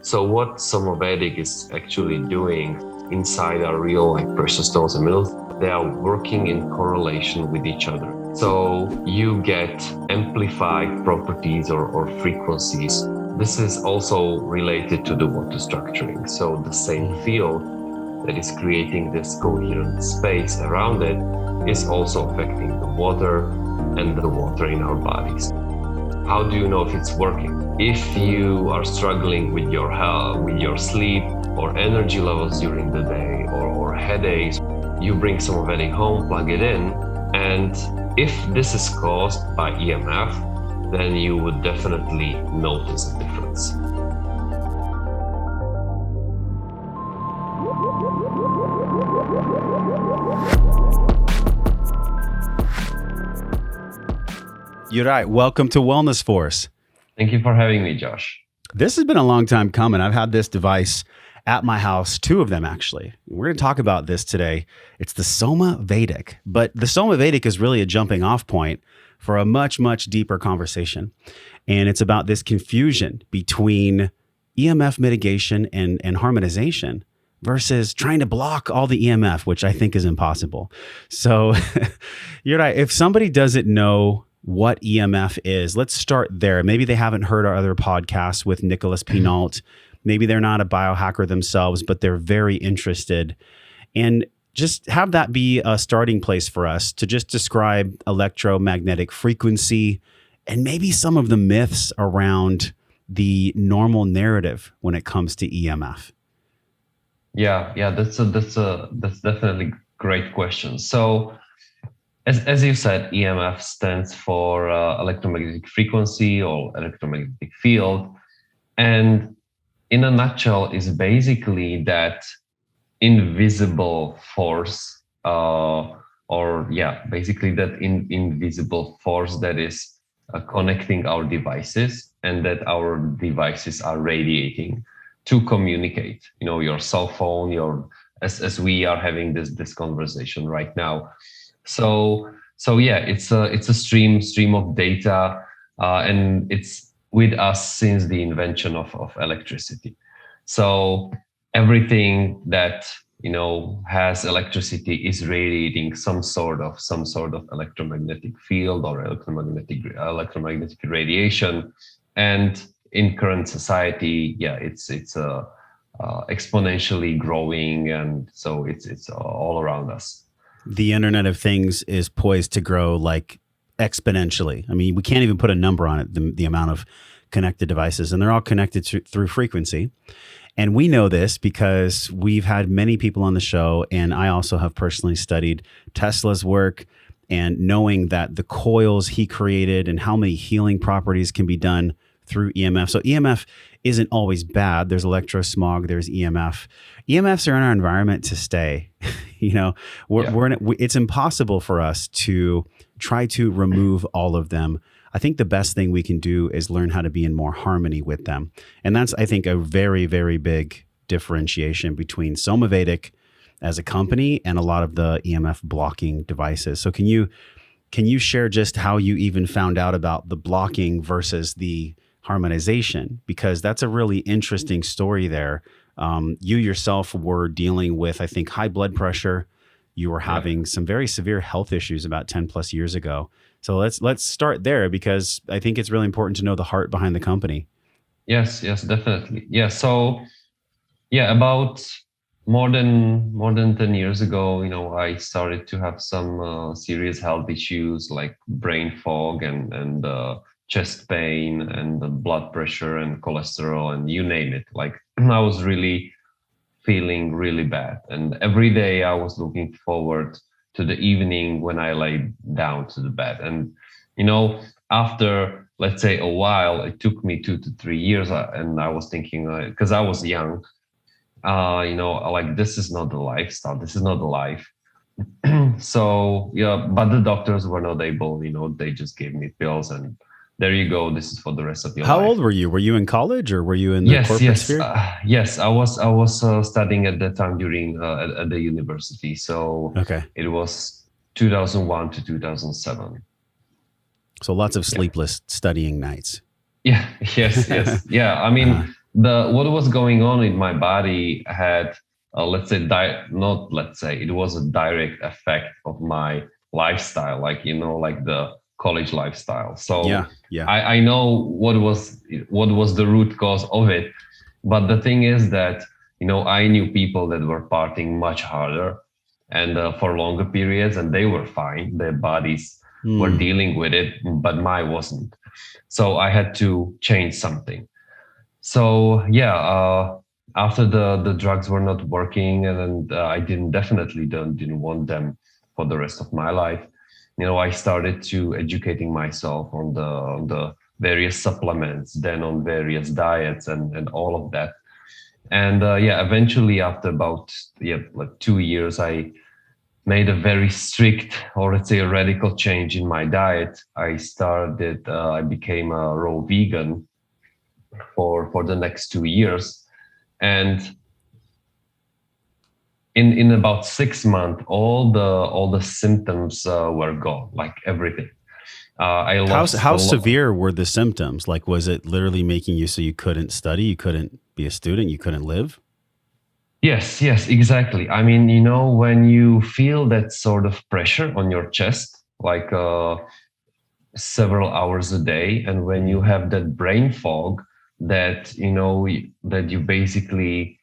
So what Somavedic is actually doing inside our real precious stones and minerals, they are working in correlation with each other. So you get amplified properties or frequencies. This is also related to the water structuring. So the same field that is creating this coherent space around it is also affecting the water and the water in our bodies. How do you know if it's working? If you are struggling with your health, with your sleep or energy levels during the day or headaches, you bring Somavedic home, plug it in, and if this is caused by EMF, then you would definitely notice a difference. Juraj, welcome to Wellness Force. Thank you for having me, Josh. This has been a long time coming. I've had this device at my house, two of them actually. We're going to talk about this today. It's the Somavedic, but the Somavedic is really a jumping off point for a much, much deeper conversation. And it's about this confusion between EMF mitigation and harmonization versus trying to block all the EMF, which I think is impossible. So Juraj, if somebody doesn't know what EMF is, let's start there. Maybe they haven't heard our other podcasts with Nicholas Pinault. Maybe they're not a biohacker themselves, but they're very interested. And just have that be a starting place for us to just describe electromagnetic frequency and maybe some of the myths around the normal narrative when it comes to EMF. Yeah, that's definitely a great question. So as you said, EMF stands for electromagnetic frequency or electromagnetic field. And in a nutshell, is basically that invisible force, basically that invisible force that is connecting our devices and that our devices are radiating to communicate. You know, your cell phone, as we are having this conversation right now. So it's a stream of data, and it's with us since the invention of electricity. So everything that has electricity is radiating some sort of electromagnetic field or electromagnetic radiation. And in current society, it's exponentially growing, and so it's all around us. The Internet of Things is poised to grow like exponentially. I mean, we can't even put a number on it, the amount of connected devices, and they're all connected through frequency. And we know this because we've had many people on the show, and I also have personally studied Tesla's work and knowing that the coils he created and how many healing properties can be done through EMF. So EMF isn't always bad. There's electrosmog, there's EMF. EMFs are in our environment to stay. It's impossible for us to try to remove all of them. I think the best thing we can do is learn how to be in more harmony with them. And that's, I think, a very, very big differentiation between Somavedic as a company and a lot of the EMF blocking devices. So can you share just how you even found out about the blocking versus the harmonization? Because that's a really interesting story there. You yourself were dealing with, I think, high blood pressure. You were having some very severe health issues about 10 plus years ago. So let's start there, because I think it's really important to know the heart behind the company. Yes, definitely. Yeah. So about more than 10 years ago, I started to have some serious health issues like brain fog and chest pain and blood pressure and cholesterol and you name it. Like I was really feeling really bad. And every day I was looking forward to the evening when I lay down to the bed. And, after, let's say, a while, it took me 2 to 3 years. And I was thinking, because I was young, this is not the lifestyle. This is not the life. So, but the doctors were not able, they just gave me pills and there you go. This is for the rest of your life. How old were you? Were you in college or were you in the corporate sphere? Yes, I was studying at that time during at the university. So It was 2001 to 2007. So lots of sleepless studying nights. Yeah. Yes. Yeah. I mean, the what was going on in my body had, let's say, not let's say, it was a direct effect of my lifestyle, like, like the college lifestyle. So Yeah. I know what was the root cause of it. But the thing is that, I knew people that were partying much harder and for longer periods, and they were fine. Their bodies were dealing with it, but mine wasn't. So I had to change something. So yeah, after the drugs were not working, and I definitely didn't want them for the rest of my life. I started to educating myself on the various supplements, then on various diets and all of that. And eventually after about like 2 years, I made a very strict, or let's say a radical change in my diet. I became a raw vegan for the next 2 years. And in about 6 months, all the symptoms were gone, like everything. I lost. How severe were the symptoms? Like, was it literally making you so you couldn't study, you couldn't be a student, you couldn't live? Yes, exactly. I mean, when you feel that sort of pressure on your chest, like several hours a day, and when you have that brain fog, that that you basically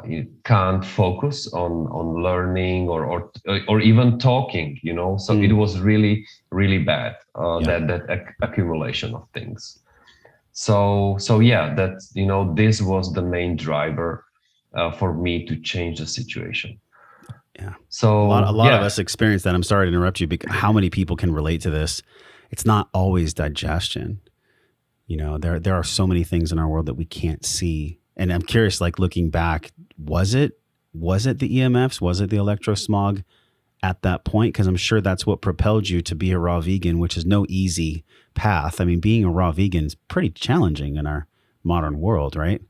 you can't focus on learning or even talking, so it was really, really bad, that accumulation of things. So yeah, that this was the main driver for me to change the situation. Yeah. So a lot of us experience that. I'm sorry to interrupt you, but how many people can relate to this? It's not always digestion. There are so many things in our world that we can't see. And I'm curious, like looking back, was it the EMFs? Was it the electrosmog at that point? Because I'm sure that's what propelled you to be a raw vegan, which is no easy path. I mean, being a raw vegan is pretty challenging in our modern world, right?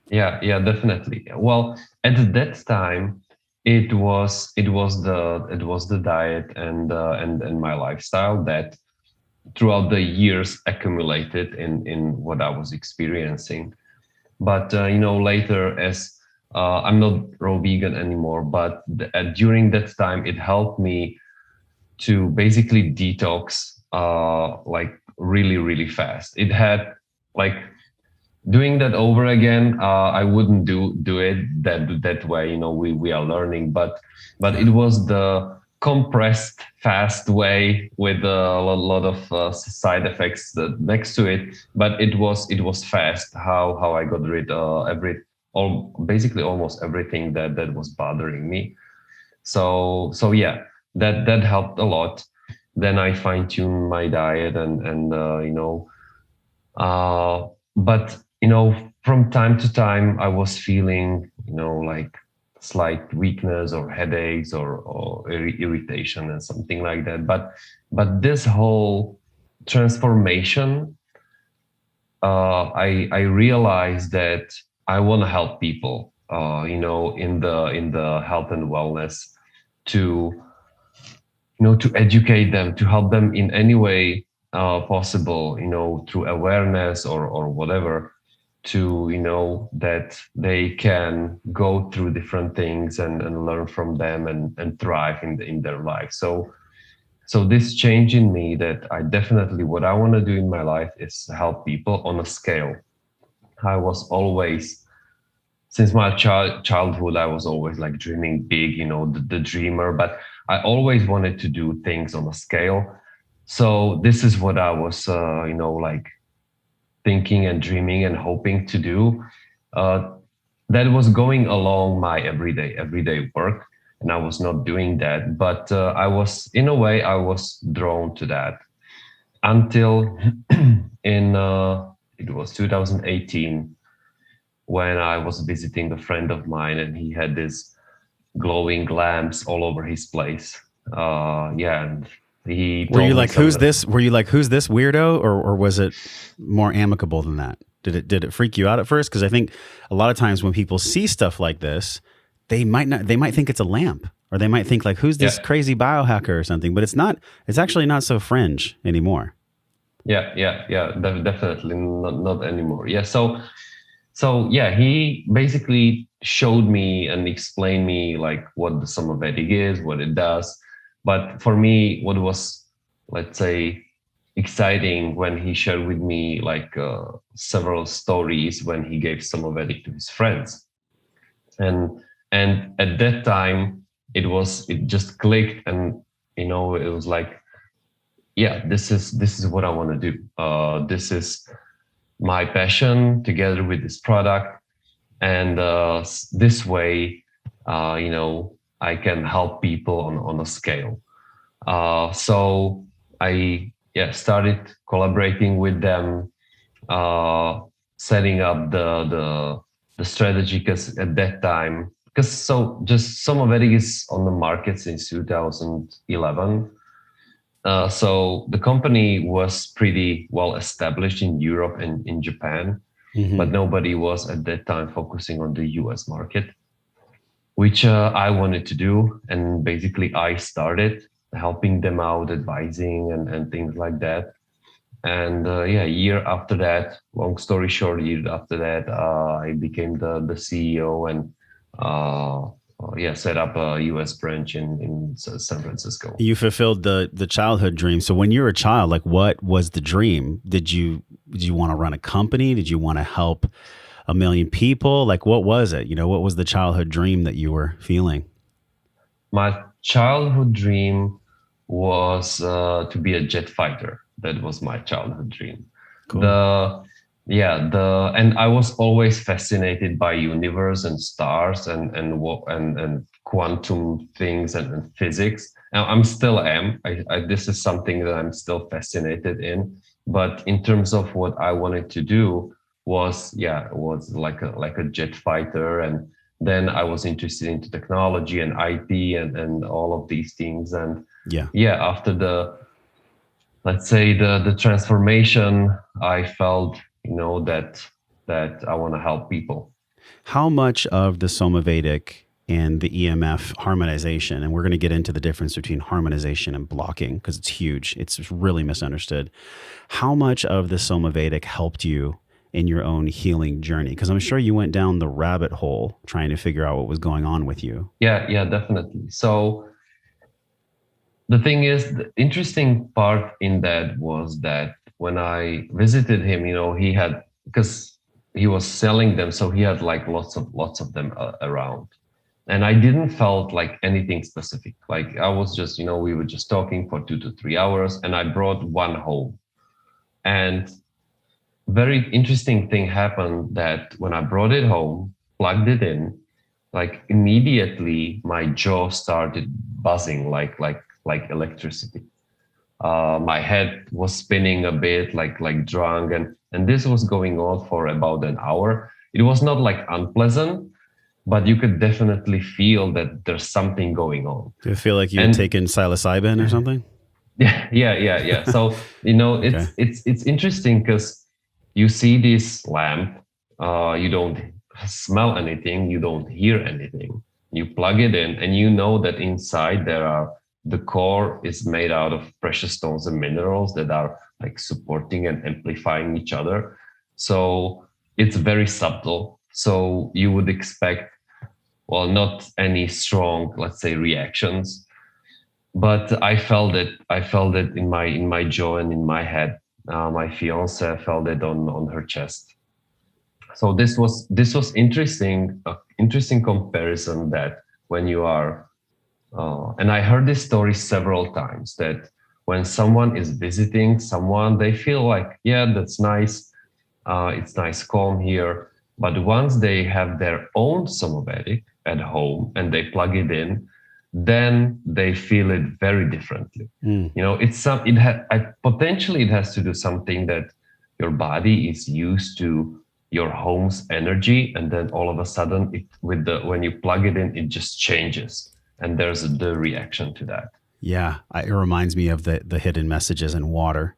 Yeah, definitely. Well, at that time, it was the diet and my lifestyle that throughout the years accumulated in what I was experiencing. But later, as I'm not raw vegan anymore, but during that time, it helped me to basically detox like really, really fast. It had like doing that over again. I wouldn't do it that way. We are learning, but it was the compressed, fast way with a lot of side effects next to it. But it was fast. How I got rid of basically almost everything that was bothering me. So yeah, that helped a lot. Then I fine tuned my diet and but from time to time I was feeling like slight weakness or headaches or irritation and something like that. But this whole transformation, I realized that I want to help people, in the health and wellness, to to educate them, to help them in any way possible, through awareness or whatever, to that they can go through different things and learn from them and thrive in their life. So this change in me, that I definitely, what I want to do in my life is help people on a scale. I was always, since my childhood, I was always like dreaming big, the dreamer, but I always wanted to do things on a scale. So this is what I was, like thinking and dreaming and hoping to do. That was going along my everyday work, and I was not doing that. But I was, in a way, I was drawn to that until in it was 2018 when I was visiting a friend of mine, and he had this glowing lamps all over his place. And he were you like, who's this? Were you like, who's this weirdo, or was it more amicable than that? Did it freak you out at first? Because I think a lot of times when people see stuff like this, they might think it's a lamp, or they might think like, who's this crazy biohacker or something? But it's not. It's actually not so fringe anymore. Yeah, definitely not anymore. Yeah, so So yeah, he basically showed me and explained me like what the Somavedic is, what it does. But for me, what was, let's say, exciting when he shared with me like several stories when he gave Somavedic to his friends, and at that time it just clicked, and it was like, yeah, this is what I want to do. This is my passion together with this product, and this way, I can help people on a scale. So I started collaborating with them, uh, setting up the strategy, because at that time, because just Somavedic is on the market since 2011. So the company was pretty well established in Europe and in Japan, but nobody was at that time focusing on the US market, which I wanted to do. And basically, I started helping them out, advising and things like that. And year after that, long story short, year after that, I became the CEO and set up a US branch in San Francisco. You fulfilled the childhood dream. So when you were a child, like what was the dream? Did you want to run a company? Did you want to help a million people? Like what was it? What was the childhood dream that you were feeling? My childhood dream was to be a jet fighter. That was my childhood dream. Cool. And I was always fascinated by universe and stars and quantum things and physics. Now I'm still am. This is something that I'm still fascinated in. But in terms of what I wanted to do was like a jet fighter, and then I was interested into technology and IT and all of these things. And after let's say the transformation, I felt that I want to help people. How much of the Somavedic and the EMF harmonization, and we're going to get into the difference between harmonization and blocking because it's huge, it's really misunderstood. How much of the Somavedic helped you in your own healing journey? Because I'm sure you went down the rabbit hole trying to figure out what was going on with you. Yeah, definitely. So the thing is, the interesting part in that was that when I visited him, he had, because he was selling them, so he had like lots of them around, and I didn't felt like anything specific. Like I was just, we were just talking for 2 to 3 hours, and I brought one home, and very interesting thing happened that when I brought it home, plugged it in, like immediately my jaw started buzzing like electricity. My head was spinning a bit like drunk, and this was going on for about an hour. It was not like unpleasant, but you could definitely feel that there's something going on. Do you feel like you had taken psilocybin or something? Yeah. So it's interesting because you see this lamp, you don't smell anything, you don't hear anything. You plug it in, and you know that inside the core is made out of precious stones and minerals that are like supporting and amplifying each other. So it's very subtle. So you would expect, well, not any strong, let's say, reactions, but I felt it in my jaw and in my head. My fiance felt it on her chest. So this was interesting comparison, that when you are, and I heard this story several times, that when someone is visiting someone, they feel like, yeah, that's nice. It's nice, calm here. But once they have their own Somavedic at home and they plug it in, then they feel it very differently. Potentially it has to do something that your body is used to your home's energy, and then all of a sudden when you plug it in, it just changes. And there's the reaction to that. Yeah, it reminds me of the hidden messages in water,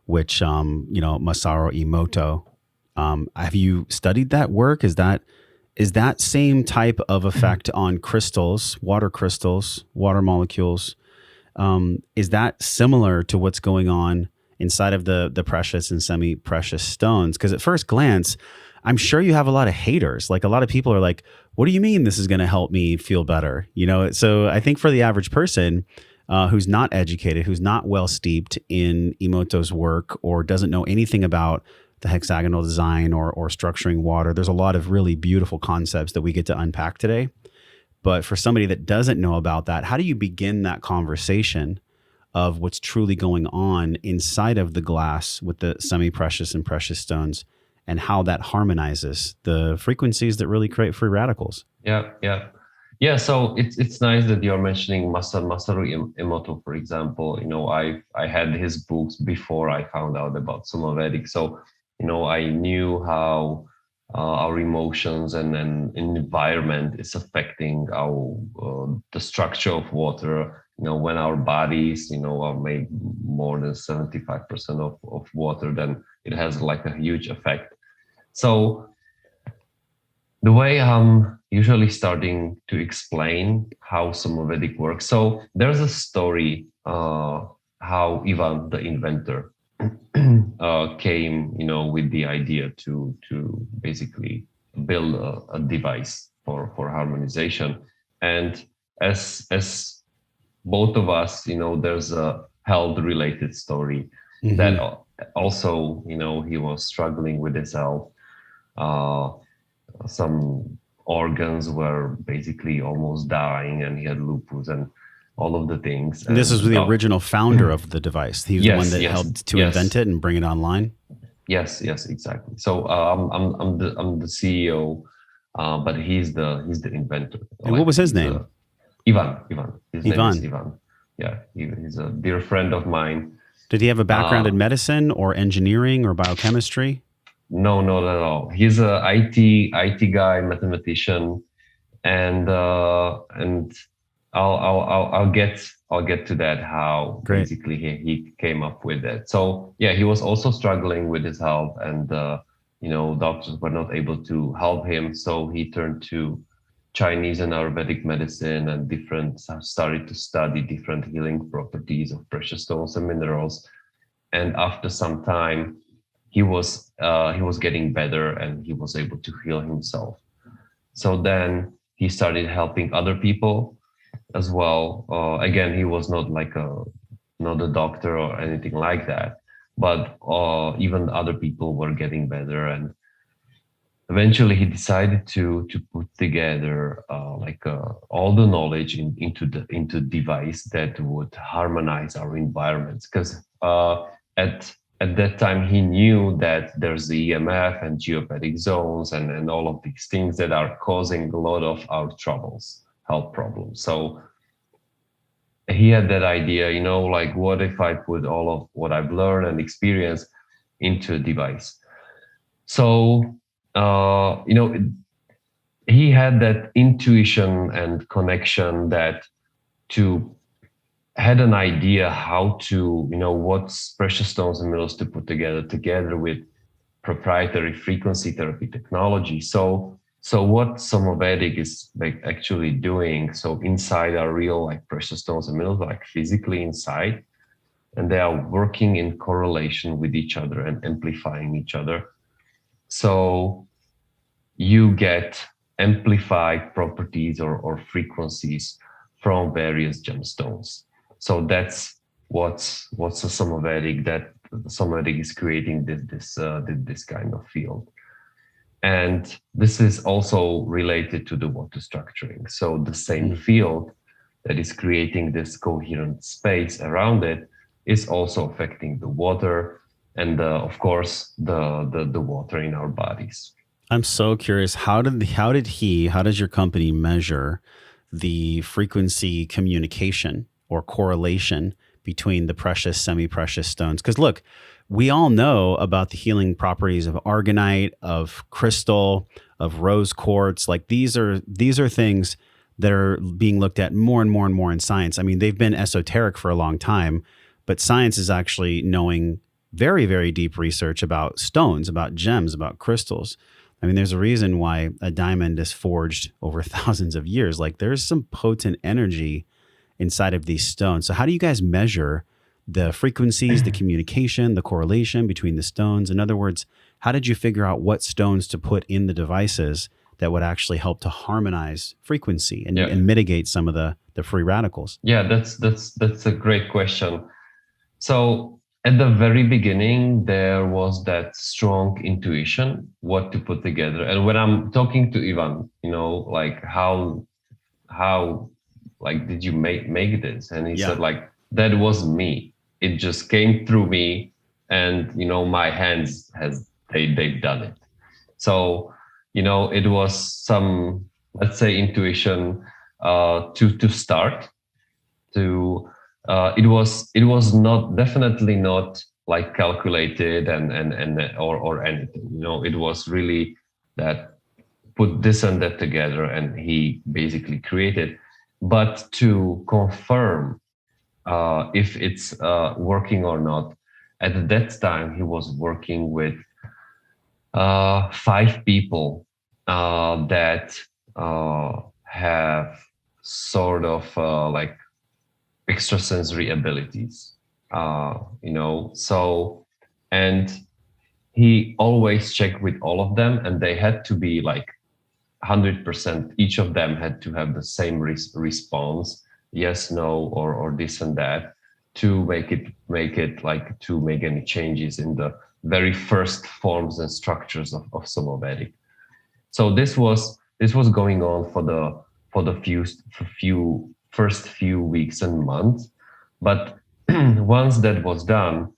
which Masaru Emoto. Have you studied that work? Is that same type of effect on crystals, water molecules? Is that similar to what's going on inside of the precious and semi-precious stones? Because at first glance, I'm sure you have a lot of haters. Like a lot of people are like, what do you mean this is going to help me feel better? You know, so I think for the average person who's not educated, who's not well steeped in Emoto's work or doesn't know anything about the hexagonal design or structuring water, there's a lot of really beautiful concepts that we get to unpack today. But for somebody that doesn't know about that, how do you begin that conversation of what's truly going on inside of the glass with the semi-precious and precious stones, and how that harmonizes the frequencies that really create free radicals? Yeah. So it's nice that you're mentioning Masaru Emoto, for example. You know, I had his books before I found out about Somavedic. So, you know, I knew how our emotions and environment is affecting our the structure of water. You know, when our bodies, you know, are made more than 75% of water, then it has like a huge effect. So the way I'm usually starting to explain how Somavedic works. So there's a story how Ivan, the inventor, came, you know, with the idea to basically build a device for harmonization. And as both of us, you know, there's a health related story that also, you know, he was struggling with his health. Some organs were basically almost dying, and he had lupus and all of the things. And this is the original founder of the device. He was the one that helped to invent it and bring it online. Yes, exactly. So I'm the CEO, but he's the inventor. And what was his name? Ivan. His name is Ivan. Yeah, he's a dear friend of mine. Did he have a background in medicine or engineering or biochemistry? No, not at all. He's a IT guy, mathematician, and I'll get to that, how basically he came up with it. So yeah, he was also struggling with his health, and you know, doctors were not able to help him, so he turned to Chinese and Ayurvedic medicine and started to study different healing properties of precious stones and minerals. And after some time, he was getting better, and he was able to heal himself. So then he started helping other people as well. Again, he was not a doctor or anything like that, but even other people were getting better. And eventually he decided to put together all the knowledge into device that would harmonize our environments. Because at that time, he knew that there's the EMF and geopathic zones and all of these things that are causing a lot of our troubles, health problems. So he had that idea, you know, like, what if I put all of what I've learned and experienced into a device? So, you know, he had that intuition and connection that had an idea how to, you know, what's precious stones and minerals to put together with proprietary frequency therapy technology. So what Somavedic is actually doing, so inside are real precious stones and minerals, physically inside, and they are working in correlation with each other and amplifying each other. So you get amplified properties or frequencies from various gemstones. So that's what's a Somavedic, that Somavedic is creating this kind of field. And this is also related to the water structuring. So the same field that is creating this coherent space around it is also affecting the water and of course the water in our bodies. I'm so curious, how does your company measure the frequency communication or correlation between the precious, semi-precious stones? Because look, we all know about the healing properties of argonite, of crystal, of rose quartz. Like these are things that are being looked at more and more and more in science. I mean, they've been esoteric for a long time, but science is actually knowing very, very deep research about stones, about gems, about crystals. I mean, there's a reason why a diamond is forged over thousands of years. Like there's some potent energy inside of these stones. So how do you guys measure the frequencies, the communication, the correlation between the stones? In other words, how did you figure out what stones to put in the devices that would actually help to harmonize frequency and mitigate some of the free radicals? Yeah, that's a great question. So at the very beginning, there was that strong intuition what to put together. And when I'm talking to Ivan, like how like did you make this? And he said like that was me. It just came through me, and my hands they've done it. So it was some, let's say, intuition to start. It was not, definitely not like calculated or anything. It was really that put this and that together, and he basically created. But to confirm if it's working or not, at that time he was working with 5 people that have sort of like extrasensory abilities, so, and he always checked with all of them, and they had to be like 100%. Each of them had to have the same response, yes, no, or this and that, to make it like to make any changes in the very first forms and structures of Somavedic. So this was going on for the first few weeks and months. But once that was done,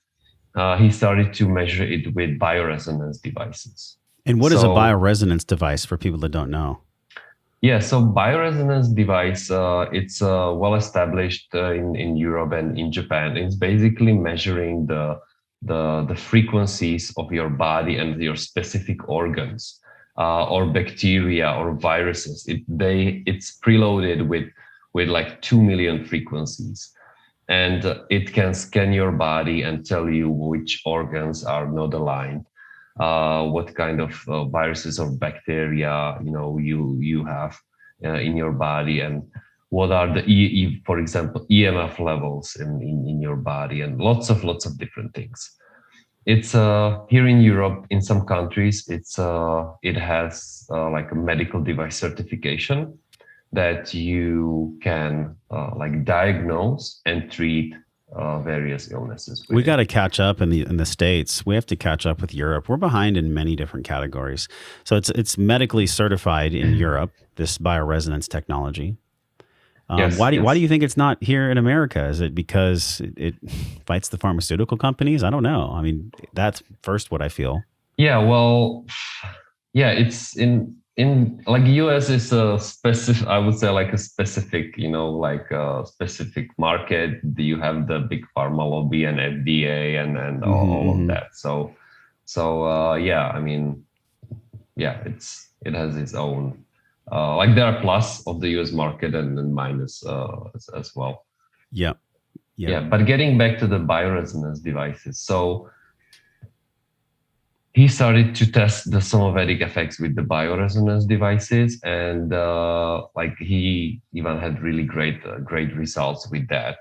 he started to measure it with bioresonance devices. And what is a bioresonance device for people that don't know? Yeah, so bioresonance device, it's well established in Europe and in Japan. It's basically measuring the frequencies of your body and your specific organs, or bacteria or viruses. It's preloaded with like 2 million frequencies, and it can scan your body and tell you which organs are not aligned, what kind of viruses or bacteria you have in your body, and what are the for example EMF levels in your body, and lots of different things. It's here in Europe, in some countries, it has like a medical device certification that you can like diagnose and treat various illnesses. We got to catch up in the States. We have to catch up with Europe. We're behind in many different categories. So it's medically certified in Europe, this bioresonance technology. Yes, why do you think it's not here in America? Is it because it fights the pharmaceutical companies? I don't know. I mean, that's first what I feel. Yeah, well, yeah, it's in like US is a specific, I would say like a specific, like a specific market. You have the big pharma lobby and FDA and all of that. So yeah, I mean, yeah, it has its own, like there are plus of the US market and minus as well. Yeah. But getting back to the bioresonance devices. So he started to test the Somavedic effects with the bioresonance devices, and like he even had really great results with that.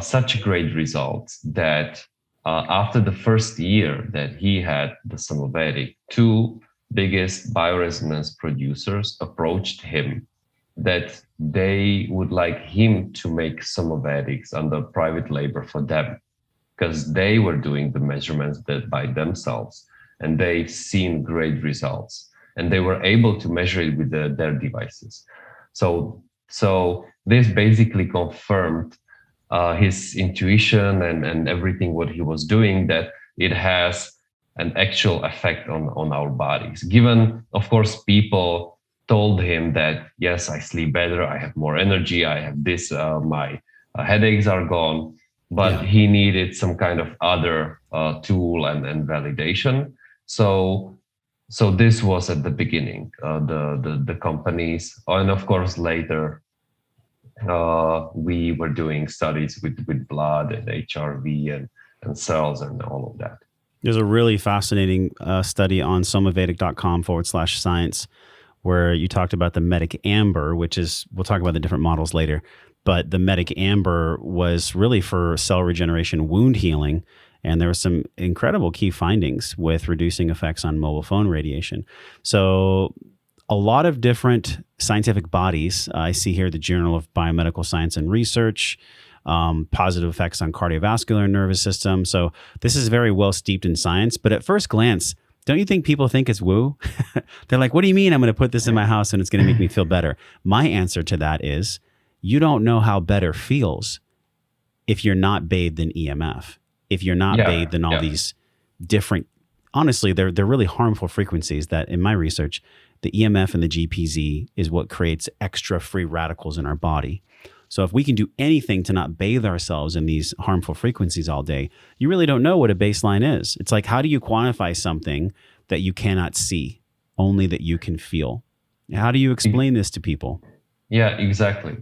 Such great results that after the first year that he had the Somavedic, 2 biggest bioresonance producers approached him that they would like him to make Somavedics under private labor for them, because they were doing the measurements that by themselves, and they've seen great results, and they were able to measure it with their devices. So this basically confirmed his intuition and everything what he was doing, that it has an actual effect on our bodies. Given, of course, people told him that, yes, I sleep better, I have more energy, I have this, my headaches are gone, but he needed some kind of other tool and validation. So this was at the beginning, the companies, and of course later we were doing studies with blood and HRV and cells and all of that. There's a really fascinating study on somavedic.com/science where you talked about the Medic Amber, which is, we'll talk about the different models later, but the Medic Amber was really for cell regeneration, wound healing. And there were some incredible key findings with reducing effects on mobile phone radiation. So a lot of different scientific bodies. I see here the Journal of Biomedical Science and Research, positive effects on cardiovascular nervous system. So this is very well steeped in science. But at first glance, don't you think people think it's woo? They're like, what do you mean I'm going to put this in my house and it's going to make me feel better? My answer to that is you don't know how better feels if you're not bathed in EMF, if you're not bathed in all these different, honestly, they're really harmful frequencies that in my research, the EMF and the GPZ is what creates extra free radicals in our body. So if we can do anything to not bathe ourselves in these harmful frequencies all day, you really don't know what a baseline is. It's like, how do you quantify something that you cannot see, only that you can feel? How do you explain this to people? Yeah, exactly.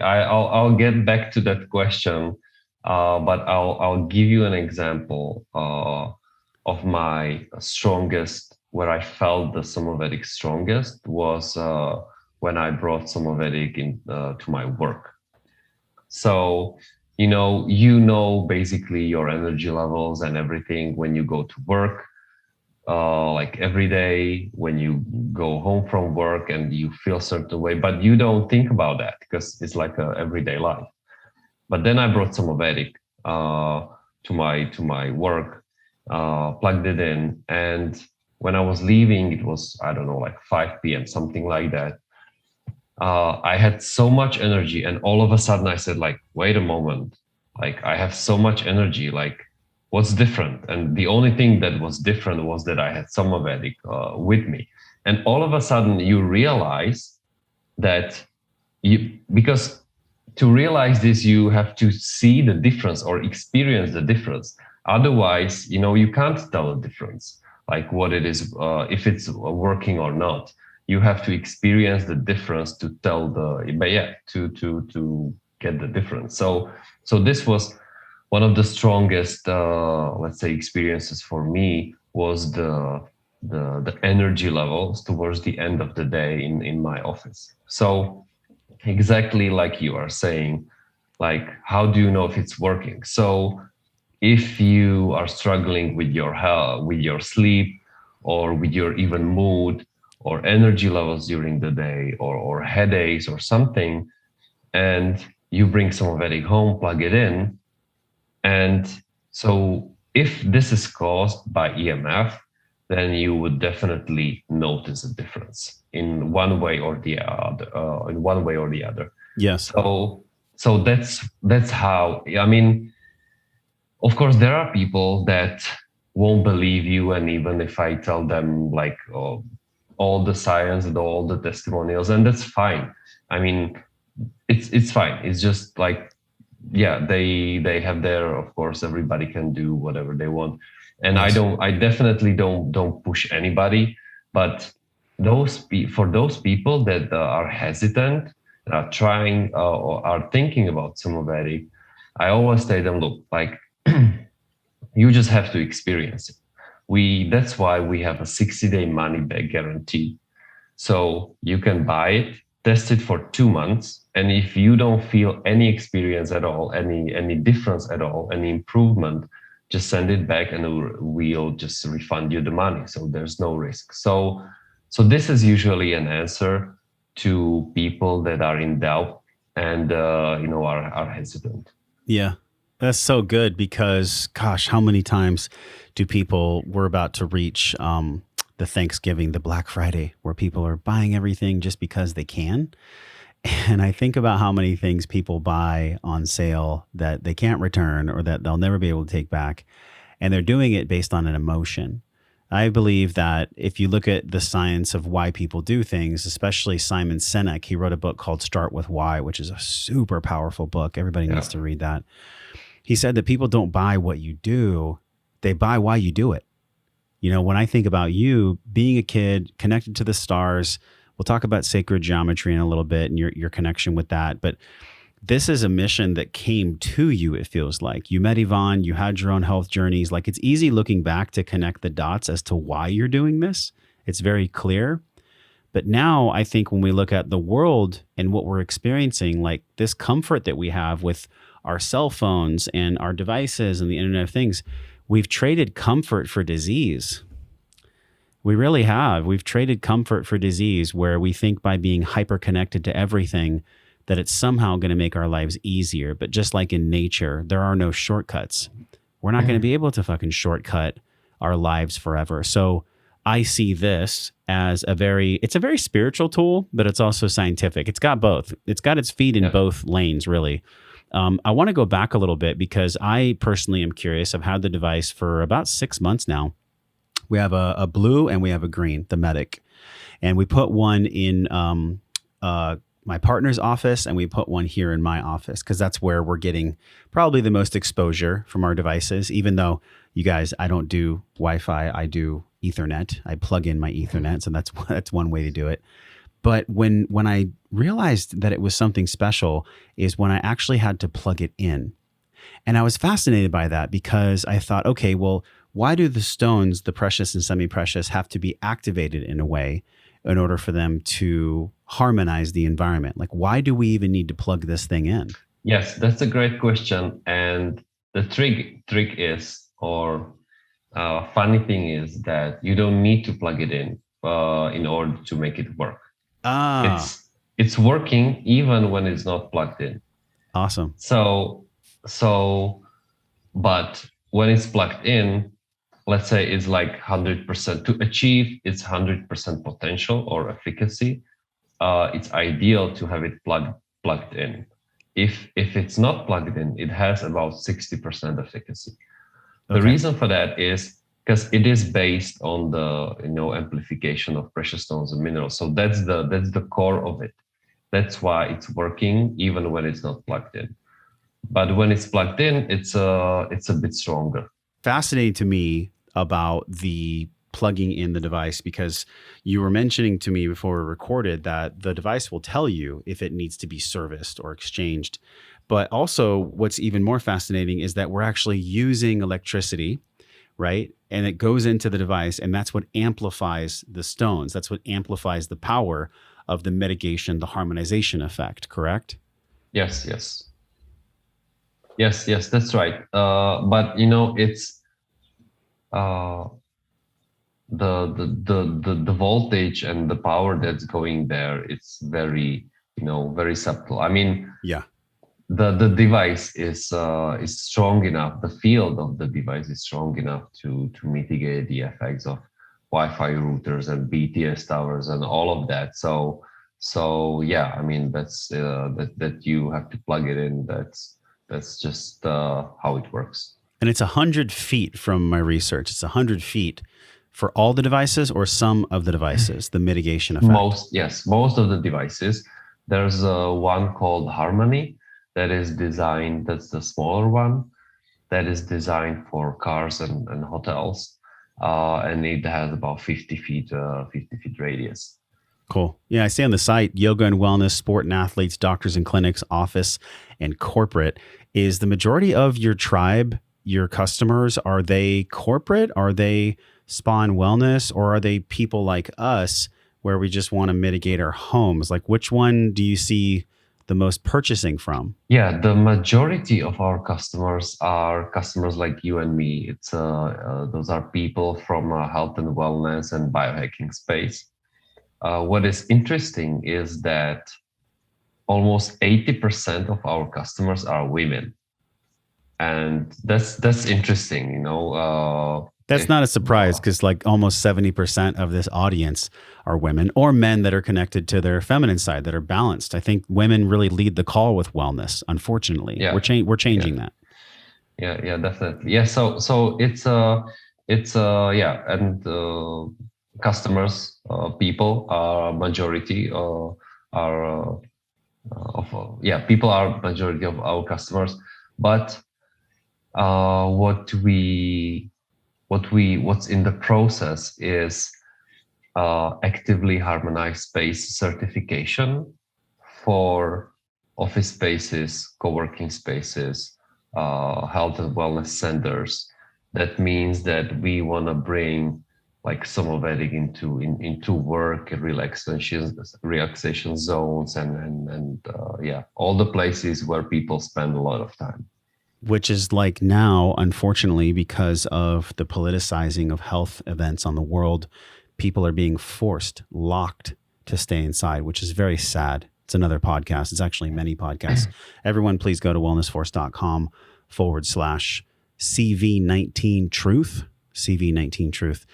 I'll get back to that question, but I'll give you an example of my strongest, where I felt the Somavedic strongest was when I brought Somavedic in to my work. So, basically your energy levels and everything when you go to work, like every day when you go home from work and you feel a certain way, but you don't think about that because it's like a everyday life. But then I brought Somavedic to my work, plugged it in, and when I was leaving, it was, I don't know, like 5 p.m., something like that. I had so much energy, and all of a sudden I said, like, wait a moment, like I have so much energy, like what's different? And the only thing that was different was that I had Somavedic with me. And all of a sudden you realize that because to realize this, you have to see the difference or experience the difference. Otherwise, you can't tell the difference, like what it is, if it's working or not. You have to experience the difference to tell to get the difference. So this was one of the strongest, let's say, experiences for me was the energy levels towards the end of the day in my office. So exactly like you are saying, like, how do you know if it's working? So if you are struggling with your health, with your sleep, or with your even mood or energy levels during the day, or headaches or something, and you bring Somavedic home, plug it in, and so if this is caused by EMF, then you would definitely notice a difference in one way or the other. Yes. So that's how, I mean, of course, there are people that won't believe you. And even if I tell them like all the science and all the testimonials, and that's fine. I mean, it's fine. It's just like, yeah, they have their, of course, everybody can do whatever they want. And yes. I definitely don't push anybody, but for those people that are hesitant, that are trying or are thinking about Somavedic, I always tell them, look, like you just have to experience it. That's why we have a 60-day money back guarantee. So you can buy it, test it for 2 months. And if you don't feel any experience at all, any difference at all, any improvement, just send it back and we'll just refund you the money. So there's no risk. So this is usually an answer to people that are in doubt and are hesitant. Yeah, that's so good because, gosh, how many times do we're about to reach the Thanksgiving, the Black Friday, where people are buying everything just because they can. And I think about how many things people buy on sale that they can't return or that they'll never be able to take back. And they're doing it based on an emotion. I believe that if you look at the science of why people do things, especially Simon Sinek, he wrote a book called Start With Why, which is a super powerful book. Everybody needs to read that. He said that people don't buy what you do, they buy why you do it. You know, when I think about you being a kid connected to the stars, we'll talk about sacred geometry in a little bit and your connection with that. But this is a mission that came to you, it feels like. You met Yvonne, you had your own health journeys. Like, it's easy looking back to connect the dots as to why you're doing this. It's very clear. But now I think when we look at the world and what we're experiencing, like this comfort that we have with our cell phones and our devices and the Internet of Things, we've traded comfort for disease. We really have. We've traded comfort for disease, where we think by being hyper connected to everything that it's somehow going to make our lives easier. But just like in nature, there are no shortcuts. We're not going to be able to fucking shortcut our lives forever. So I see this as it's a very spiritual tool, but it's also scientific. It's got both. It's got its feet in both lanes, really. I want to go back a little bit because I personally am curious. I've had the device for about 6 months now. We have a blue and we have a green, the Medic. And we put one in my partner's office and we put one here in my office because that's where we're getting probably the most exposure from our devices. Even though, you guys, I don't do Wi-Fi, I do Ethernet. I plug in my Ethernet, so that's one way to do it. But when I realized that it was something special is when I actually had to plug it in. And I was fascinated by that because I thought, okay, well, why do the stones, the precious and semi-precious, have to be activated in a way in order for them to harmonize the environment? Like, why do we even need to plug this thing in? Yes, that's a great question. And the trick is, or funny thing is that you don't need to plug it in order to make it work. It's working even when it's not plugged in. Awesome. But when it's plugged in, let's say it's like 100% to achieve its 100% potential or efficacy. It's ideal to have it plugged in. If it's not plugged in, it has about 60% efficacy. The reason for that is because it is based on the amplification of precious stones and minerals. So that's the core of it. That's why it's working even when it's not plugged in. But when it's plugged in, it's a bit stronger. Fascinating to me about the plugging in the device, because you were mentioning to me before we recorded that the device will tell you if it needs to be serviced or exchanged. But also what's even more fascinating is that we're actually using electricity, right? And it goes into the device, and that's what amplifies the stones. That's what amplifies the power of the mitigation, the harmonization effect, correct? Yes, that's right. But it's the voltage and the power that's going there. It's very very subtle. I mean, yeah. The device is strong enough. The field of the device is strong enough to mitigate the effects of Wi-Fi routers and BTS towers and all of that. So yeah, I mean that's that you have to plug it in. That's just how it works. And it's 100 feet from my research. It's 100 feet for all the devices or some of the devices, the mitigation effect. Most of the devices. There's one called Harmony. That's the smaller one, that is designed for cars and hotels, and it has about 50 feet radius. Cool. Yeah, I see on the site, yoga and wellness, sport and athletes, doctors and clinics, office and corporate. Is the majority of your tribe, your customers, are they corporate? Are they spa and wellness? Or are they people like us where we just want to mitigate our homes? Like, which one do you see the most purchasing from? Yeah, the majority of our customers are customers like you and me. It's those are people from health and wellness and biohacking space. What is interesting is that almost 80% of our customers are women, and that's interesting. That's not a surprise, because like almost 70% of this audience are women or men that are connected to their feminine side, that are balanced. I think women really lead the call with wellness. Unfortunately, we're changing that. Yeah, definitely. Yeah, so it's and customers, people are majority people are majority of our customers, but what's in the process is actively harmonized space certification for office spaces, co-working spaces, health and wellness centers. That means that we want to bring like Somavedic into work, relaxation zones, and yeah, all the places where people spend a lot of time. Which is like now, unfortunately, because of the politicizing of health events on the world, people are being forced, locked to stay inside, which is very sad. It's another podcast. It's actually many podcasts. Everyone, please go to wellnessforce.com/CV19 truth, CV19 truth.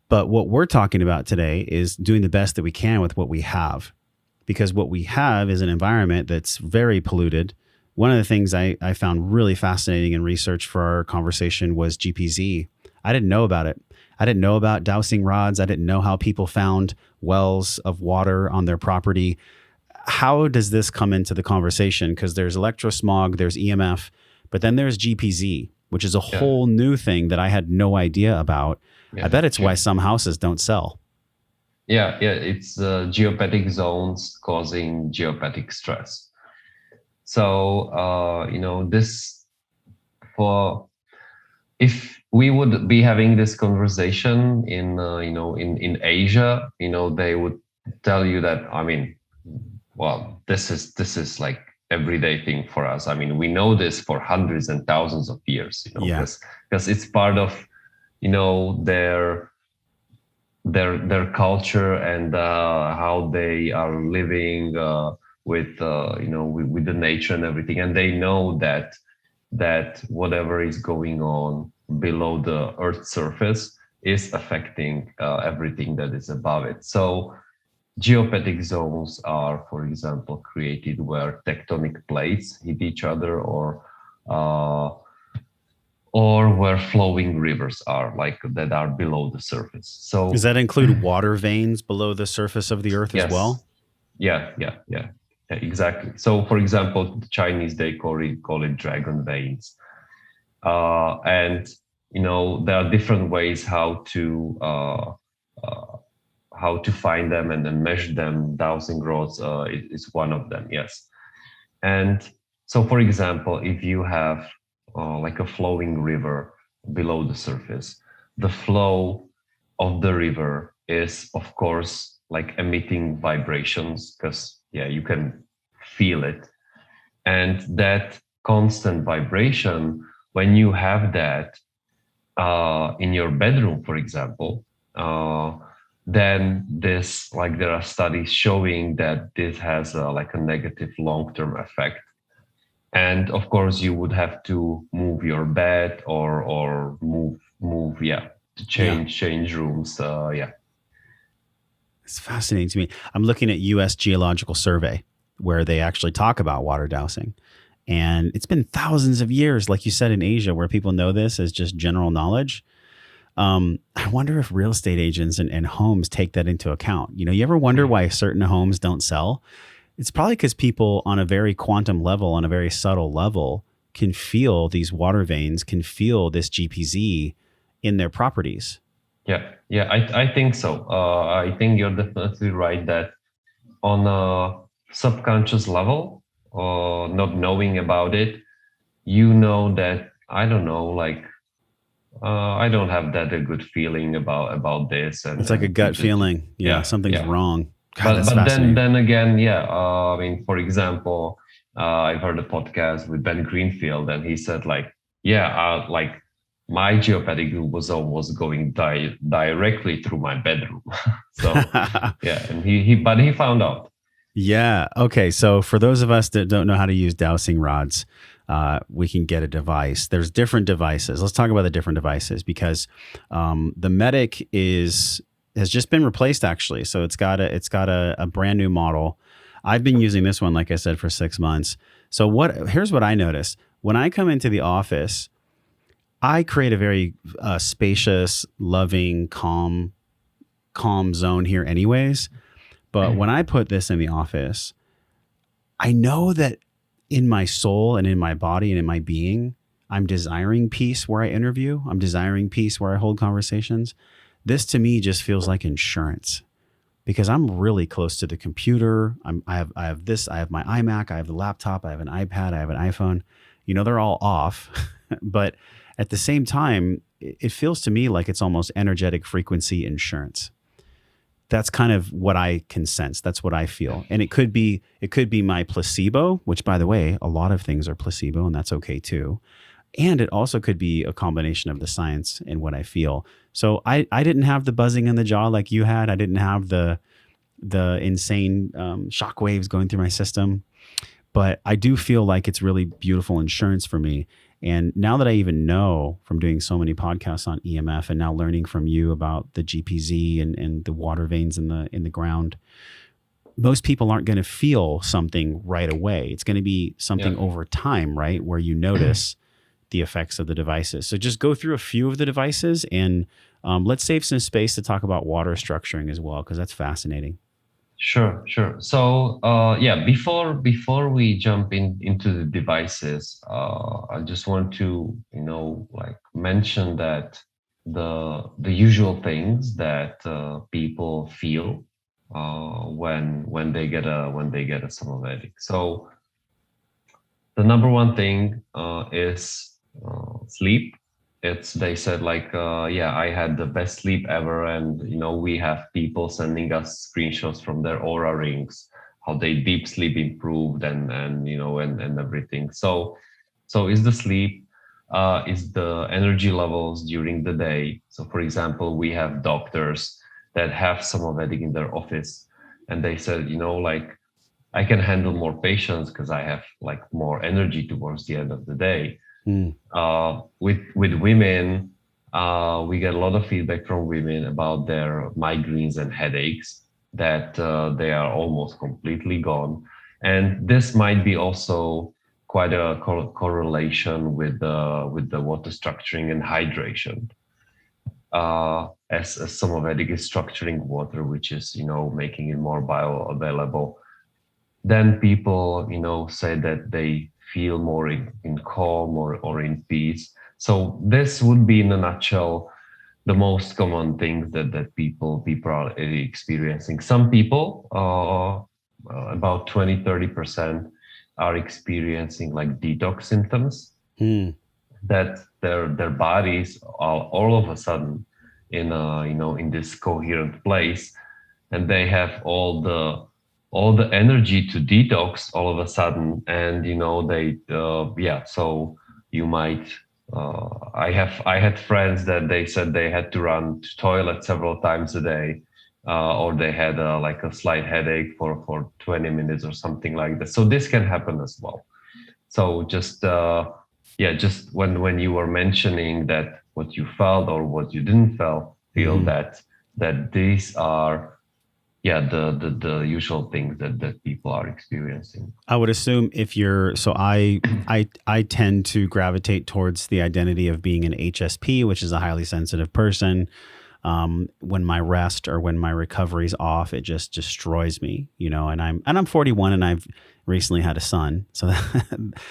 But what we're talking about today is doing the best that we can with what we have, because what we have is an environment that's very polluted. One of the things I found really fascinating in research for our conversation was GPZ. I didn't know about it. I didn't know about dowsing rods. I didn't know how people found wells of water on their property. How does this come into the conversation? Because there's electrosmog, there's EMF, but then there's GPZ, which is a whole new thing that I had no idea about. I bet it's why some houses don't sell. Yeah, it's geopathic zones causing geopathic stress. So, this if we would be having this conversation in Asia, they would tell you that, I mean, well, this is like everyday thing for us. I mean, we know this for hundreds and thousands of years, because it's part of, their culture and how they are living with the nature and everything, and they know that whatever is going on below the Earth's surface is affecting everything that is above it. So geopathic zones are, for example, created where tectonic plates hit each other, or where flowing rivers are, like that are below the surface. So does that include water veins below the surface of the Earth as well? Yeah, exactly. So, for example, the Chinese, they call it dragon veins, and there are different ways how to find them and then measure them. Dowsing rods is one of them. Yes, and so, for example, if you have like a flowing river below the surface, the flow of the river is, of course, like emitting vibrations, because you can feel it. And that constant vibration, when you have that in your bedroom, for example, then this, like, there are studies showing that this has like a negative long-term effect. And of course, you would have to move your bed or move to change rooms. It's fascinating to me. I'm looking at U.S. Geological Survey, where they actually talk about water dowsing. And it's been thousands of years, like you said, in Asia, where people know this as just general knowledge. I wonder if real estate agents and homes take that into account. You ever wonder why certain homes don't sell? It's probably because people on a very quantum level, on a very subtle level, can feel these water veins, can feel this GPZ in their properties. Yeah, I think so. I think you're definitely right that on a subconscious level, not knowing about it, that, I don't know, like, I don't have that a good feeling about this. And it's like a gut feeling. Something's wrong. God, but then again, I mean, for example, I've heard a podcast with Ben Greenfield, and he said, like, like, my geopathic zone was going directly through my bedroom. So and he found out. Yeah. Okay. So for those of us that don't know how to use dowsing rods, we can get a device. There's different devices. Let's talk about the different devices, because the Medic has just been replaced, actually. So it's got a brand new model. I've been using this one, like I said, for 6 months. So here's what I noticed. When I come into the office, I create a very spacious, loving, calm zone here anyways. But when I put this in the office, I know that in my soul and in my body and in my being, I'm desiring peace where I interview. I'm desiring peace where I hold conversations. This to me just feels like insurance, because I'm really close to the computer. I have my iMac, I have the laptop, I have an iPad, I have an iPhone. They're all off, but at the same time, it feels to me like it's almost energetic frequency insurance. That's kind of what I can sense. That's what I feel. And it could be my placebo, which by the way, a lot of things are placebo, and that's okay too. And it also could be a combination of the science and what I feel. So I didn't have the buzzing in the jaw like you had. I didn't have the insane shock waves going through my system. But I do feel like it's really beautiful insurance for me. And now that I even know from doing so many podcasts on EMF and now learning from you about the GPZ and the water veins in the ground, most people aren't going to feel something right away. It's going to be something over time, right? Where you notice the effects of the devices. So just go through a few of the devices, and let's save some space to talk about water structuring as well, because that's fascinating. Sure. So, before we jump into the devices, I just want to, mention that the usual things that people feel when they get a Somavedic. So, the number one thing is sleep. They said I had the best sleep ever, and we have people sending us screenshots from their aura rings, how they deep sleep improved and everything. So is the sleep, is the energy levels during the day. So for example, we have doctors that have Somavedic in their office, and they said, I can handle more patients because I have more energy towards the end of the day. With women, we get a lot of feedback from women about their migraines and headaches, that they are almost completely gone. And this might be also quite a correlation with the water structuring and hydration. As Somavedic is structuring water, which is making it more bioavailable. Then people say that they feel more in calm or in peace. So this would be, in a nutshell, the most common things that people are experiencing. Some people, about 20-30%, are experiencing detox symptoms, that their bodies are all of a sudden in this coherent place, and they have all the energy to detox all of a sudden, and so you might I had friends that they said they had to run to toilet several times a day, or they had a slight headache for 20 minutes or something like that. So this can happen as well. So just when you were mentioning that what you felt or what you didn't feel, that these are the usual things that people are experiencing. I would assume I tend to gravitate towards the identity of being an HSP, which is a highly sensitive person. When my rest or when my recovery's off, it just destroys me, and I'm 41 and I've recently had a son. So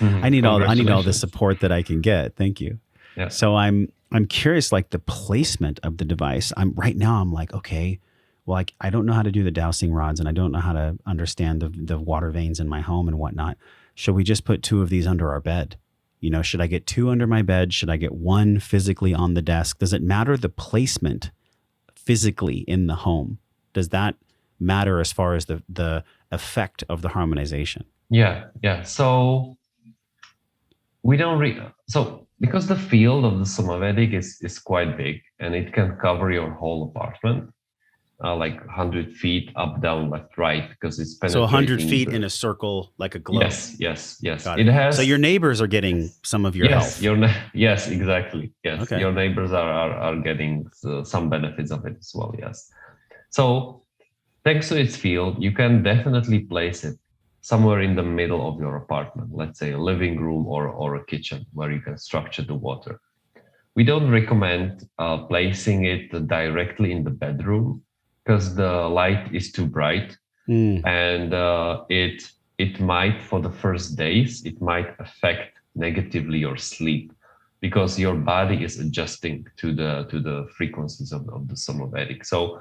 I need all the support that I can get. Thank you. Yeah. So I'm curious, the placement of the device. I'm like, okay, well, I don't know how to do the dowsing rods, and I don't know how to understand the water veins in my home and whatnot. Should we just put 2 of these under our bed? Should I get 2 under my bed? Should I get 1 physically on the desk? Does it matter the placement physically in the home? Does that matter as far as the effect of the harmonization? Yeah. So we don't so because the field of the Somavedic is quite big, and it can cover your whole apartment. 100 feet up, down, left, right, because it's penetrating. So 100 feet in a circle, like a globe. Yes. It has. So your neighbors are getting some of your health. Yes, exactly. Yes, okay. Your neighbors are getting some benefits of it as well. Yes. So thanks to its field, you can definitely place it somewhere in the middle of your apartment. Let's say a living room or a kitchen, where you can structure the water. We don't recommend placing it directly in the bedroom, because the light is too bright, and it might, for the first days, it might affect negatively your sleep, because your body is adjusting to the frequencies of the Somavedic. So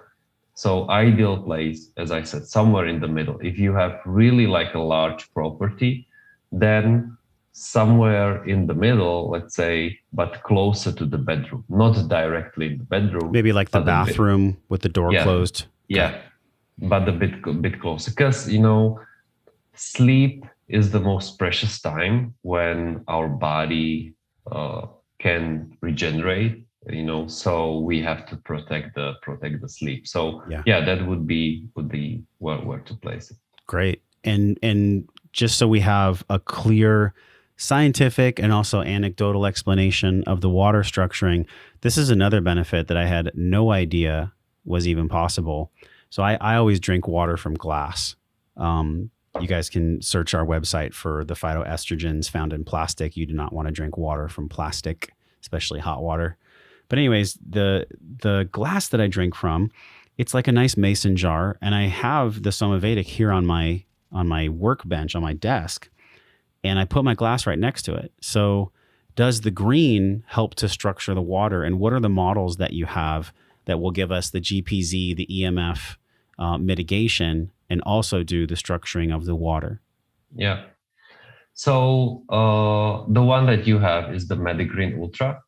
ideal place, as I said, somewhere in the middle. If you have really a large property, then somewhere in the middle, let's say, but closer to the bedroom, not directly in the bedroom. Maybe like the but a bit- bathroom with the door yeah, closed. yeah, but a bit closer, because sleep is the most precious time when our body can regenerate. So we have to protect the sleep. So Yeah. yeah, that would be where to place it. Great. And just so we have a clear scientific and also anecdotal explanation of the water structuring, this is another benefit that I had no idea was even possible. So I always drink water from glass. You guys can search our website for the phytoestrogens found in plastic. You do not want to drink water from plastic, especially hot water. But anyways, the glass that I drink from, it's like a nice mason jar, and I have the Somavedic here on my workbench on my desk, and I put my glass right next to it. So does the green help to structure the water, and what are the models that you have that will give us the GPZ, the EMF mitigation, and also do the structuring of the water? Yeah. So the one that you have is the MediGreen Ultra.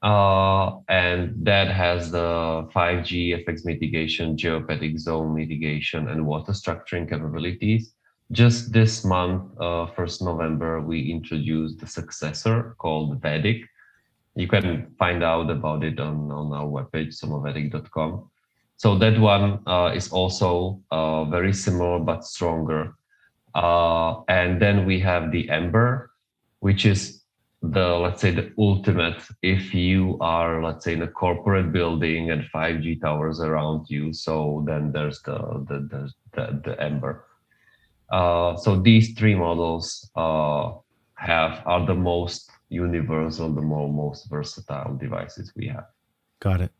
And that has the 5G FX mitigation, geopathic zone mitigation, and water structuring capabilities. Just this month, 1st November, we introduced the successor called Vedic. You can find out about it on our webpage, somavedic.com. So that one is also very similar but stronger. And then we have the Ember, which is let's say the ultimate if you are, let's say, in a corporate building and 5G towers around you. So then there's the Ember. So these three models are the most universal, the most versatile devices we have. Got it.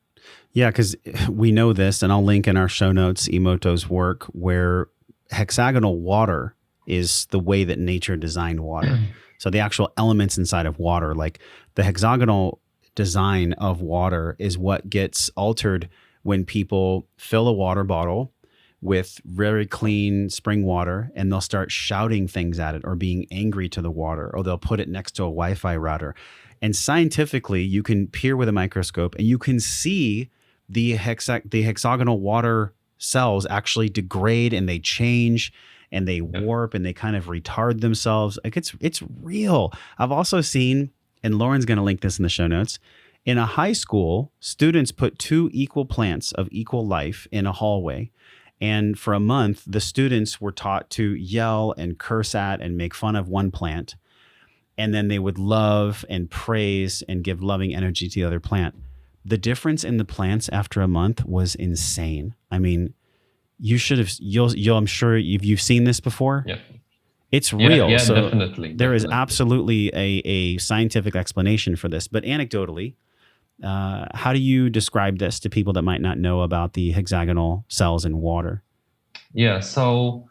Yeah, because we know this, and I'll link in our show notes Emoto's work where hexagonal water is the way that nature designed water. So the actual elements inside of water, like the hexagonal design of water, is what gets altered when people fill a water bottle with very clean spring water and they'll start shouting things at it or being angry to the water, or they'll put it next to a Wi-Fi router. And scientifically, you can peer with a microscope and you can see the hexagonal water cells actually degrade, and they change and they warp and they kind of retard themselves. Like it's real. I've also seen, and Lauren's going to link this in the show notes, in a high school, students put two equal plants of equal life in a hallway. And for a month, the students were taught to yell and curse at and make fun of one plant. And then they would love and praise and give loving energy to the other plant. The difference in the plants after a month was insane. I mean, you should have, I'm sure you've seen this before. Yeah. It's real. Yeah, so definitely. There is absolutely a scientific explanation for this. But anecdotally, how do you describe this to people that might not know about the hexagonal cells in water? Yeah, so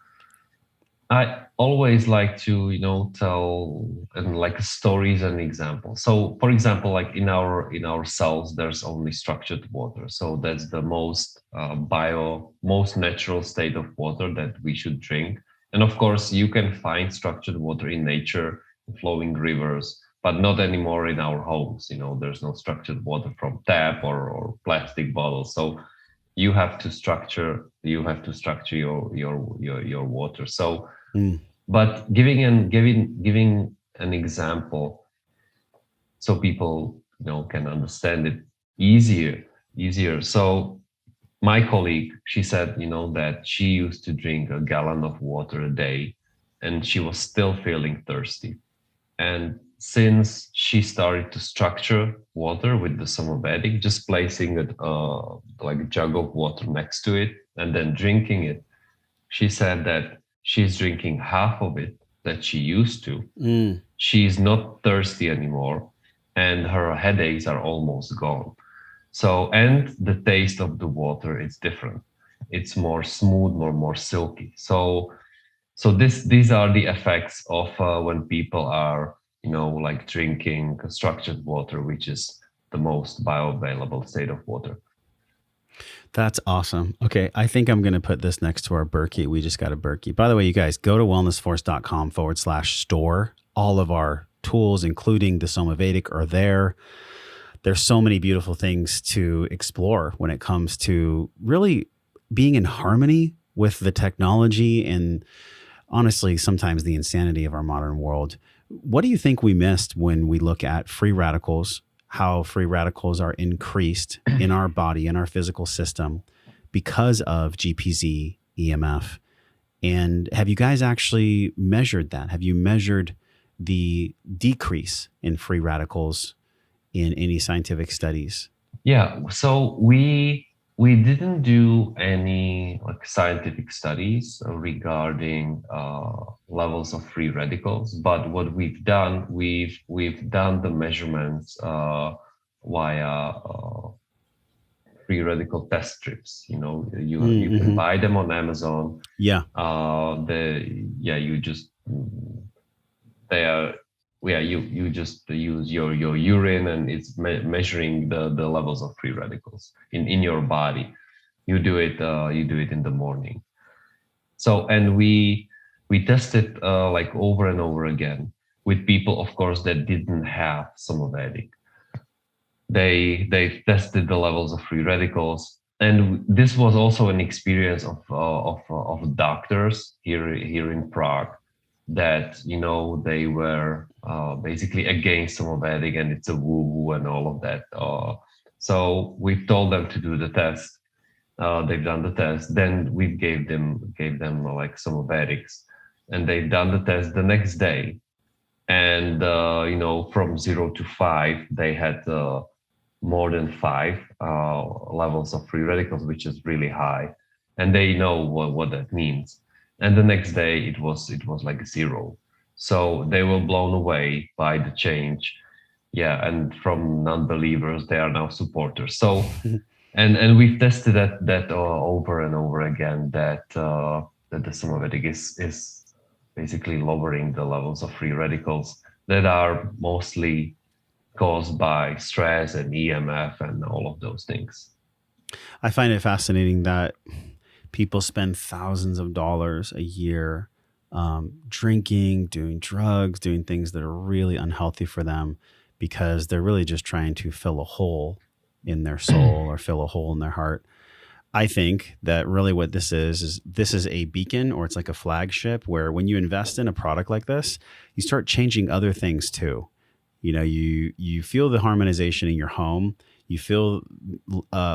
I always like to, tell and like stories and examples. So, for example, like in our cells, there's only structured water. So that's the most most natural state of water that we should drink. And of course, you can find structured water in nature, flowing rivers, but not anymore in our homes. There's no structured water from tap or plastic bottles. So you have to structure your water. So. But giving an example so people can understand it easier. So my colleague, she said that she used to drink a gallon of water a day and she was still feeling thirsty. And since she started to structure water with the Somavedic, just placing it like a jug of water next to it and then drinking it, she said that she's drinking half of it that she used to. She's not thirsty anymore, and her headaches are almost gone. So, and the taste of the water is different. It's more smooth, more silky. So these are the effects of when people are, like drinking structured water, which is the most bioavailable state of water. That's awesome. Okay. I think I'm going to put this next to our Berkey. We just got a Berkey. By the way, you guys, go to wellnessforce.com/store. all of our tools, including the Somavedic, are there. There's so many beautiful things to explore when it comes to really being in harmony with the technology and honestly, sometimes the insanity of our modern world. What do you think we missed when we look at free radicals, how free radicals are increased in our body, in our physical system because of GPZ, EMF? And have you guys actually measured that? Have you measured the decrease in free radicals in any scientific studies? Yeah, so we didn't do any like scientific studies regarding levels of free radicals, but what we've done, we've done the measurements via free radical test strips. You know, you can buy them on Amazon. Yeah. You just they are you just use your urine and it's measuring the levels of free radicals in your body. You do it in the morning. So and we tested like over and over again with people, of course, that didn't have Somavedic. They tested the levels of free radicals, and this was also an experience of doctors here in Prague, that they were basically against Somavedic and it's a woo-woo and all of that. So we told them to do the test. They've done the test. Then we gave them like Somavedics, and they've done the test the next day. And from 0 to 5, they had more than 5 levels of free radicals, which is really high, and they know what that means. And the next day it was like 0. So they were blown away by the change. Yeah, and from non-believers, they are now supporters. So, and we've tested that over and over again, that the Somavedic is basically lowering the levels of free radicals that are mostly caused by stress and EMF and all of those things. I find it fascinating that people spend thousands of dollars a year drinking, doing drugs, doing things that are really unhealthy for them because they're really just trying to fill a hole in their soul or fill a hole in their heart. I think that really what this is this is a beacon, or it's like a flagship, where when you invest in a product like this, you start changing other things too. You know, you feel the harmonization in your home. You feel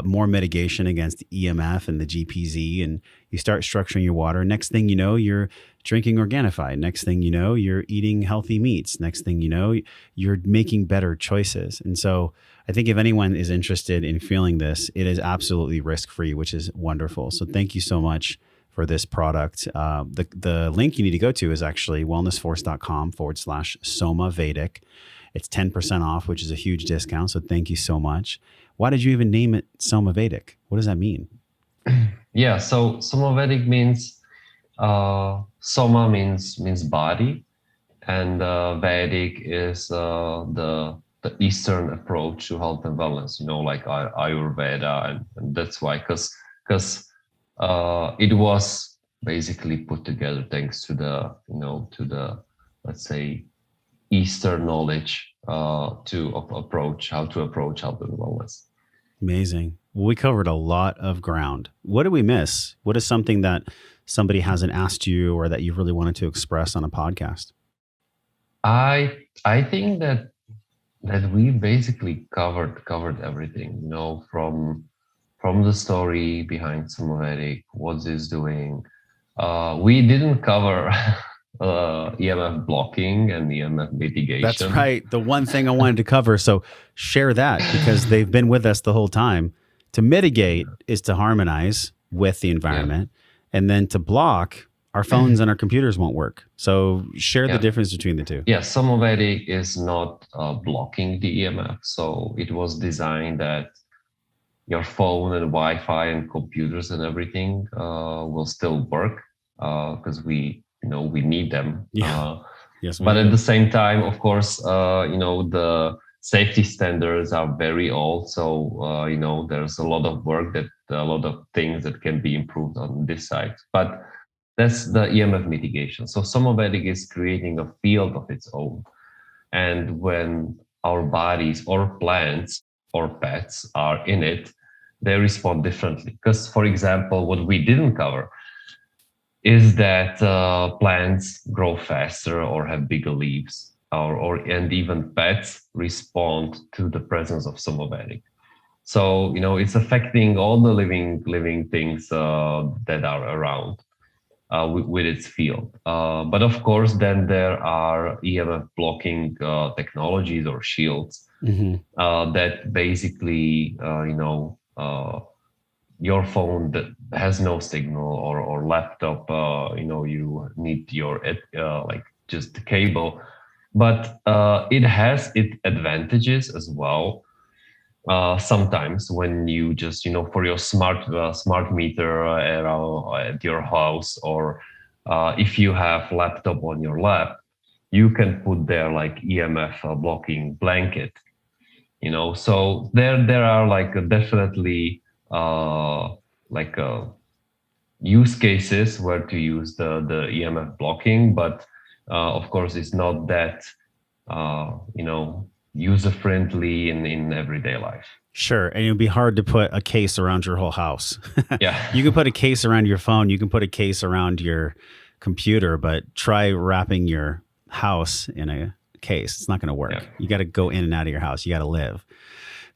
more mitigation against EMF and the GPZ, and you start structuring your water. Next thing you know, you're drinking Organifi. Next thing you know, you're eating healthy meats. Next thing you know, you're making better choices. And so I think if anyone is interested in feeling this, it is absolutely risk-free, which is wonderful. So thank you so much for this product. The link you need to go to is actually wellnessforce.com/Somavedic. It's 10% off, which is a huge discount. So thank you so much. Why did you even name it Somavedic? What does that mean? Yeah, so Somavedic means Soma means body, and Vedic is the Eastern approach to health and wellness. You know, like Ayurveda, and that's why, because it was basically put together thanks to the let's say Eastern knowledge how to approach health and wellness. Amazing. Well, we covered a lot of ground. What did we miss? What is something that somebody hasn't asked you or that you really wanted to express on a podcast? I think that we basically covered everything. You know, from the story behind Somavedic, what it's doing. We didn't cover EMF blocking and EMF mitigation. That's right. The one thing I wanted to cover. So share that, because they've been with us the whole time. To mitigate is to harmonize with the environment. Yeah. And then to block, our phones and our computers won't work. So share the difference between the two. Yeah, Somavedic is not blocking the EMF. So it was designed that your phone and Wi-Fi and computers and everything will still work because we need them. Yeah. Yes. But at the same time, of course, the safety standards are very old. So, there's a lot of work a lot of things that can be improved on this side. But That's the EMF mitigation. So Somavedic is creating a field of its own. And when our bodies or plants or pets are in it, they respond differently. Because, for example, what we didn't cover is that plants grow faster or have bigger leaves, and even pets respond to the presence of Somavedic. So it's affecting all the living things that are around with its field. But of course, then there are EMF blocking technologies or shields that basically, your phone that has no signal or laptop, you need your like just the cable, but it has its advantages as well. Sometimes when you just for your smart meter at your house, or if you have laptop on your lap, you can put there like EMF blocking blanket, so there are like definitely like use cases where to use the EMF blocking, but of course it's not that user friendly in everyday life. Sure. And it would be hard to put a case around your whole house. Yeah. You can put a case around your phone, you can put a case around your computer, but try wrapping your house in a case. It's not going to work. Yeah. You got to go in and out of your house. You got to live.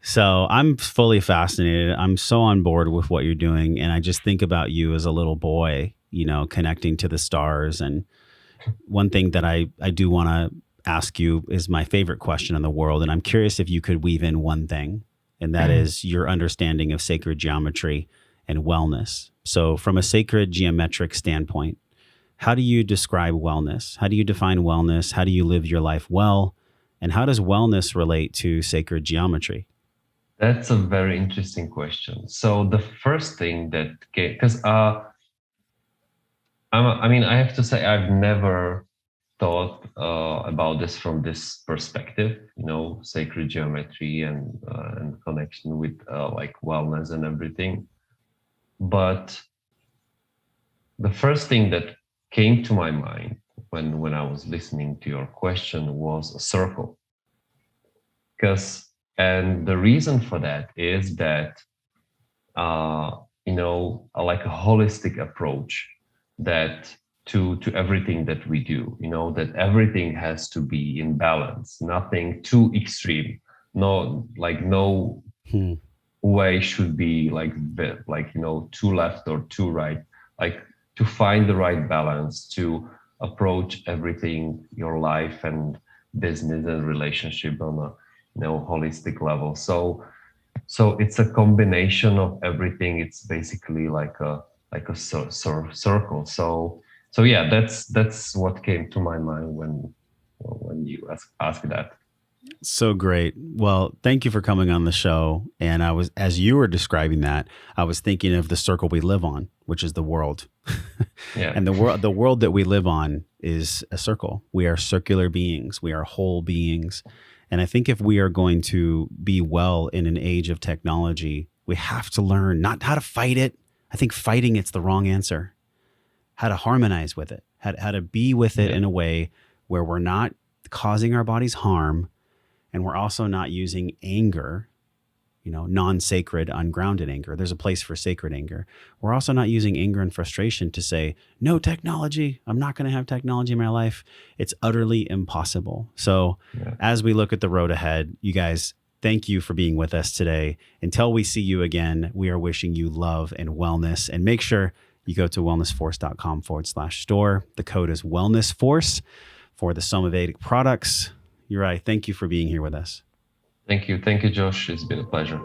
So I'm fully fascinated. I'm so on board with what you're doing. And I just think about you as a little boy, connecting to the stars. And one thing that I do want to ask you is my favorite question in the world. And I'm curious if you could weave in one thing, and that is your understanding of sacred geometry and wellness. So from a sacred geometric standpoint, how do you describe wellness? How do you define wellness? How do you live your life well? And how does wellness relate to sacred geometry? That's a very interesting question. So the first thing that, because I have to say I've never thought about this from this perspective, sacred geometry and connection with like wellness and everything. But the first thing that came to my mind when I was listening to your question was a circle. And the reason for that is that, like a holistic approach that to everything that we do, that everything has to be in balance, nothing too extreme, no way should be too left or too right, like to find the right balance to approach everything, your life and business and relationship on a holistic level. So it's a combination of everything. It's basically like a circle. So yeah, that's what came to my mind when you asked that. So great. Well, thank you for coming on the show. And as you were describing that, I was thinking of the circle we live on, which is the world. Yeah. And the world that we live on is a circle. We are circular beings. We are whole beings. And I think if we are going to be well in an age of technology, we have to learn not how to fight it. I think fighting it's the wrong answer. How to harmonize with it, how to be with it in a way where we're not causing our bodies harm, and we're also not using anger, non-sacred, ungrounded anger. There's a place for sacred anger. We're also not using anger and frustration to say, no technology, I'm not going to have technology in my life. It's utterly impossible. So as we look at the road ahead, you guys, thank you for being with us today. Until we see you again, we are wishing you love and wellness. And make sure you go to wellnessforce.com/store. The code is wellnessforce for the Somavedic products. Juraj, thank you for being here with us. Thank you. Thank you, Josh. It's been a pleasure.